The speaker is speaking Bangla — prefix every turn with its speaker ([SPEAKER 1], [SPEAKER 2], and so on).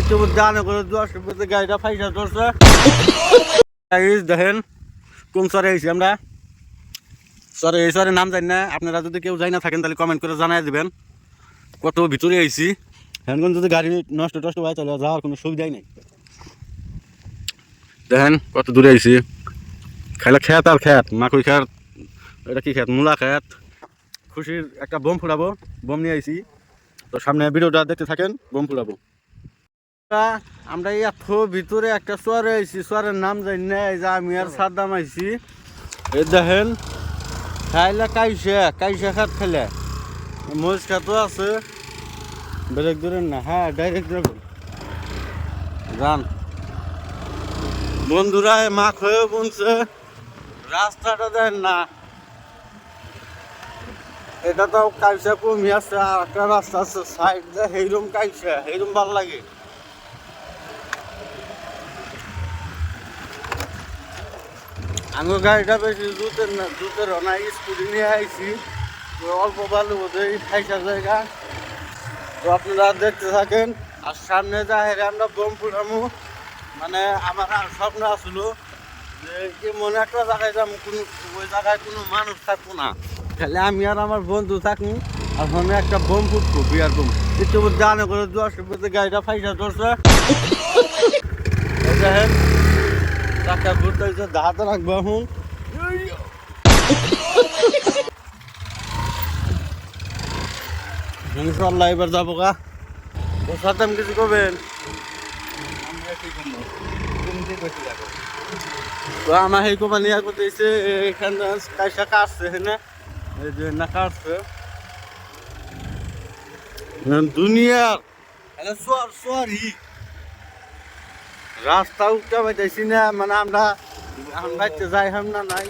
[SPEAKER 1] একটু জানে করে 10 গাড়িটা ফাইসা ধরছে। দেখেন কোন সরে আইছি আমরা। সরে এই সরের নাম জানি না, আপনারা যদি কেউ যাই না থাকেন তাহলে কমেন্ট করে জানাই দিবেন কত ভিতরে আইছি। এখন যদি গাড়ি নষ্ট টষ্ট হয় তাহলে যাওয়ার কোনো সুবিধাই নেই। দেখেন কত দূরে আইছি, খাইলে খেত আর খেত, মাকুই খেত, এটা কি খেত, মূলা খেত। খুশির একটা বোম ফুটাবো, বোম নিয়ে আইছি। তো সামনে ভিডিওটা দেখতে থাকেন, বোম ফুটাবো। আমরা এত ভিতরে একটা চরে আইছি, চরের নাম জানি না, এই যে আমি আর সাদ্দাম আইছি। এই দেখেন খাইলে কাইসা খাত খাইলে মরিচ খাতও আছে। ব্রেক ধরেন না, হ্যাঁ ডাইরেক্ট ধরবেন যান। বন্ধুরা মাখ হয়ে বলছে রাস্তাটা দেন না, এটা তো কাইসা কমি আছে, আর একটা রাস্তা আছে সাইড দিয়ে, সেইরকম কাইসা সেইরকম ভালো লাগে। আমি গাড়িটা বেশি জুতের না, স্কুটি নিয়ে আইছি, অল্প ভালো বোধহয় খাইসা জায়গা। তো আপনারা দেখতে থাকেন। আর সামনে যাই আমরা বোম ফুটামু, মানে আমার আর স্বপ্ন আসলো যে এমন একটা জায়গায় যাবো ওই জায়গায় কোনো মানুষ থাকবো না, খালি আমি আর আমার বন্ধু থাকবো। আর ওখানে একটা বোম ফুটবো, বিয়ার বোম। একটু জানে করে 10 গাড়িটা ফাইসা ধরছে। দেখেন চাকা ঘুরতে হাতে রাখবো এখন। ইনশাল্লাহ এবার যাবো গা। ওর সাথে আমি কিছু করবেন? তো আমার এই কোম্পানি করতেছে এখানে কাইসা কাটছে, হ্যাঁ এই যে না কাটছে দুনিয়ার সরি রাস্তা উঠতে পাইতেছি না, মানে আমরা বাইতে যাই হাম না নাই।